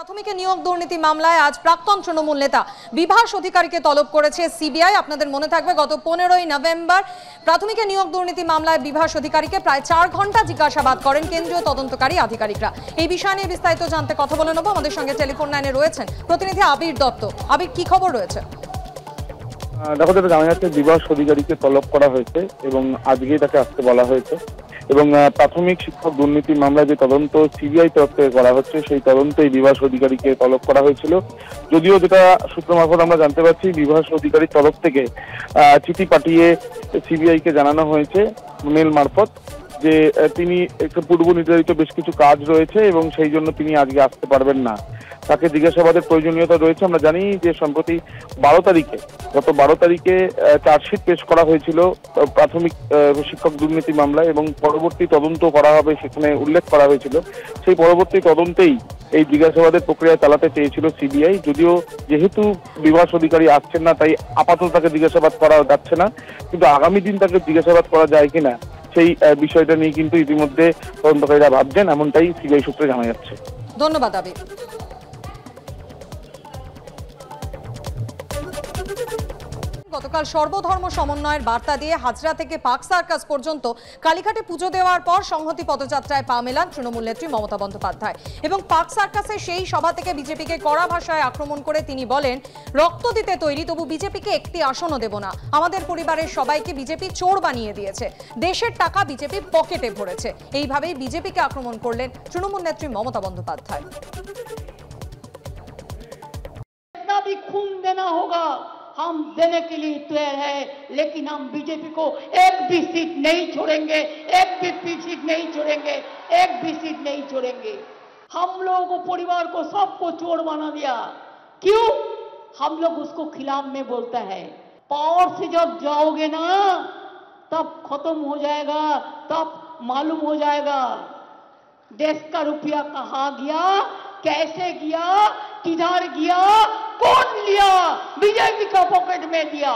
প্রাথমিকে নিয়োগ দুর্নীতি মামলায় আজ প্রাক্তন তৃণমূল নেতা বিভাস অধিকারীকে তলব করেছে সিবিআই। আপনাদের মনে থাকবে গত 15ই নভেম্বর প্রাথমিকে নিয়োগ দুর্নীতি মামলায় বিভাস অধিকারীকে প্রায় 4 ঘন্টা জিজ্ঞাসাবাদ করেন কেন্দ্রীয় তদন্তকারী আধিকারিকরা। এই বিষয় নিয়ে বিস্তারিত জানতে কথা বলে নেব। আমাদের সঙ্গে টেলিফোন লাইনে রয়েছেন প্রতিনিধি আবির দত্ত। আবির, কি খবর রয়েছে? দেখো, যেটা জানা যাচ্ছে বিভাস অধিকারীকে তলব করা হয়েছে এবং আজকেই তাকে আসতে বলা হয়েছে এবং প্রাথমিক শিক্ষক দুর্নীতি মামলায় যে তদন্ত সিবিআই তরফ থেকে করা হচ্ছে সেই তদন্তেই বিভাস অধিকারীকে তলব করা হয়েছিল। যদিও যেটা সূত্র মারফত আমরা জানতে পারছি, বিভাস অধিকারীর তরফ থেকে চিঠি পাঠিয়ে সিবিআই কে জানানো হয়েছে মেল মারফত যে তিনি একটু পূর্ব নির্ধারিত বেশ কিছু কাজ রয়েছে এবং সেই জন্য তিনি আজকে আসতে পারবেন না। তাকে জিজ্ঞাসাবাদের প্রয়োজনীয়তা রয়েছে। আমরা জানি যে সম্প্রতি গত 12 তারিখে চার্জশিট পেশ করা হয়েছিল প্রাথমিক শিক্ষক দুর্নীতি মামলায় এবং পরবর্তী তদন্ত করা হবে সেখানে উল্লেখ করা হয়েছিল। সেই পরবর্তী তদন্তেই এই জিজ্ঞাসাবাদের প্রক্রিয়া চালাতে চেয়েছিল সিবিআই। যদিও যেহেতু বিভাস অধিকারী আসছেন না, তাই আপাতত তাকে জিজ্ঞাসাবাদ করা যাচ্ছে না, কিন্তু আগামী দিন তাকে জিজ্ঞাসাবাদ করা যায় কিনা সেই বিষয়টা নিয়ে কিন্তু ইতিমধ্যে তদন্তকারীরা ভাবছেন, এমনটাই সিবিআই সূত্রে জানা যাচ্ছে। ধন্যবাদ আবির। গতকাল সর্বধর্ম সমন্বয়ের বার্তা দিয়ে হাজরা থেকে পার্ক সার্কাস পর্যন্ত কালীঘাটে পুজো দেওয়ার পর সংহতি পদযাত্রায় পা মেলান তৃণমূল নেত্রী মমতা বন্দ্যোপাধ্যায় এবং পার্ক সার্কাসের সেই সভা থেকে বিজেপিকে কড়া ভাষায় আক্রমণ করে তিনি বলেন, রক্ত দিতে তৈরি, তবু বিজেপিকে একটি আসনও দেব না। আমাদের পরিবারের সবাইকে বিজেপি চোর বানিয়ে দিয়েছে, দেশের টাকা বিজেপি পকেটে ভরেছে। এইভাবেই বিজেপিকে আক্রমণ করলেন তৃণমূল নেত্রী মমতা বন্দ্যোপাধ্যায়। हम देने के लिए तैयार है, लेकिन हम बीजेपी को एक भी सीट नहीं छोड़ेंगे, एक भी सीट नहीं छोड़ेंगे, एक भी सीट नहीं छोड़ेंगे। हम लोगों को, परिवार को, सबको चोर बना दिया। क्यों? हम लोग उसको खिलाफ में बोलता है। पावर से जब जाओगे ना तब खत्म हो जाएगा, तब मालूम हो जाएगा देश का रुपया कहाँ गया, कैसे गया, किधर गया, कौन लिया, बीजेपी का पॉकेट में दिया।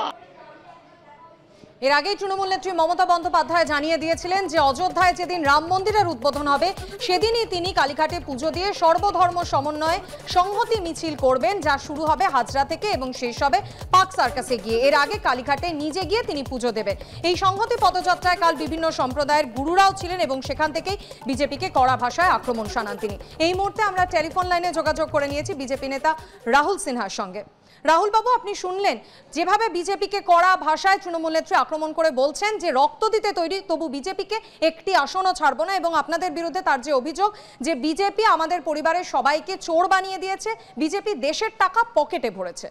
এর আগেই তৃণমূল নেত্রী মমতা বন্দ্যোপাধ্যায় জানিয়ে দিয়েছিলেন যে অযোধ্যায় যেদিন রাম মন্দিরের উদ্বোধন হবে সেদিনই তিনি কালীঘাটে পুজো দিয়ে সর্বধর্ম সমন্বয়ে সংহতি মিছিল করবেন, যা শুরু হবে হাজরা থেকে এবং শেষ হবে পার্ক সার্কাসে গিয়ে। এর আগে কালীঘাটে নিজে গিয়ে তিনি পুজো দেবেন। এই সংহতি পদযাত্রায় কাল বিভিন্ন সম্প্রদায়ের গুরুরাও ছিলেন এবং সেখান থেকেই বিজেপিকে কড়া ভাষায় আক্রমণ শানান তিনি। এই মুহূর্তে আমরা টেলিফোন লাইনে যোগাযোগ করে নিয়েছি বিজেপি নেতা রাহুল সিনহার সঙ্গে। রাহুল বাবু, আপনি শুনলেন যেভাবে বিজেপিকে কড়া ভাষায় তৃণমূল নেত্রী আক্রমণ করে বলছেন যে রক্ত দিতে তৈরি, তবু বিজেপিকে একটি আসনও ছাড়বো না, এবং আপনাদের বিরুদ্ধে তার যে অভিযোগ যে বিজেপি আমাদের পরিবারের সবাইকে চোর বানিয়ে দিয়েছে, বিজেপি দেশের টাকা পকেটে ভরেছে।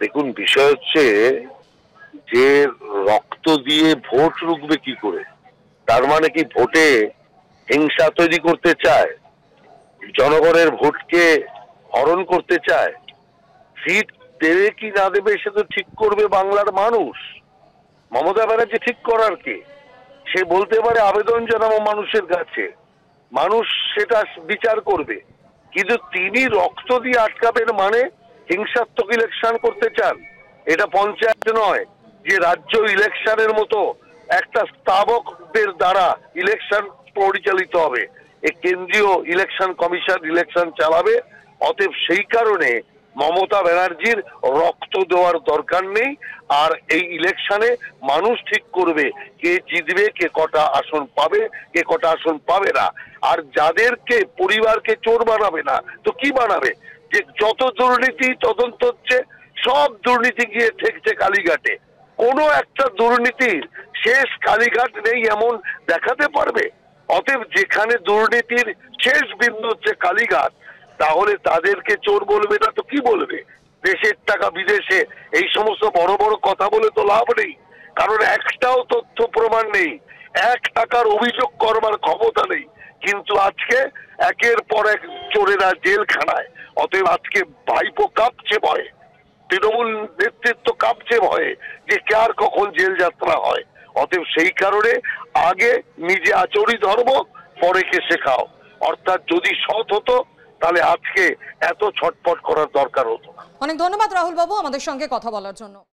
দেখুন, বিষয় হচ্ছে যে রক্ত দিয়ে ভোট রুখবে কি করে? তার মানে কি ভোটে হিংসা তৈরি করতে চায়, জনগণের ভোটকে হরণ করতে চায়? সিট দেবে কি না দেবে সে তো ঠিক করবে বাংলার মানুষ। মমতা ব্যানার্জি ঠিক করার কে? সে বলতে পারে আবেদন জানাবো মানুষের কাছে, মানুষ সেটা বিচার করবে, কিন্তু তিনি রক্ত দিয়ে আটকাবেন মানে হিংসাত্মক ইলেকশন করতে চান। এটা পঞ্চায়েত নয় যে রাজ্য ইলেকশনের মতো একটা স্থাবকদের দ্বারা ইলেকশন পরিচালিত হবে। এই কেন্দ্রীয় ইলেকশন কমিশন ইলেকশন চালাবে। অতএব সেই কারণে মমতা ব্যানার্জির রক্ত দেওয়ার দরকার নেই। আর এই ইলেকশনে মানুষ ঠিক করবে কে জিতবে, কে কটা আসন পাবে, কে কটা আসন পাবে না। আর যাদেরকে পরিবারকে চোর বানাবে না তো কি বানাবে? যে যত দুর্নীতি তদন্ত হচ্ছে সব দুর্নীতি গিয়ে ঠেকছে কালীঘাটে। কোনো একটা দুর্নীতির শেষ কালীঘাট নেই এমন দেখাতে পারবে? অতএব যেখানে দুর্নীতির শেষ বিন্দু হচ্ছে কালীঘাট, তাহলে তাদেরকে চোর বলবে না তো কি বলবে? দেশের টাকা বিদেশে, এই সমস্ত বড় বড় কথা বলে তো লাভ নেই, কারণ একটাও তথ্য প্রমাণ নেই, 1 টাকার অভিযোগ করবার ক্ষমতা নেই। কিন্তু আজকে একের পর এক চোরেরা জেলখানায়। অতএব আজকে ভাইপো কাঁপছে ভয়ে, তৃণমূল নেতৃত্ব কাঁপছে ভয়ে যে কার কখন জেল যাত্রা হয়। অতএব সেই কারণে আগে নিজে আচরি ধর্ম, পরে কে শেখাও। অর্থাৎ যদি সৎ হতো তাহলে আজকে এত ছটফট করার দরকার হতো না। অনেক ধন্যবাদ রাহুল বাবু আমাদের সঙ্গে কথা বলার জন্য।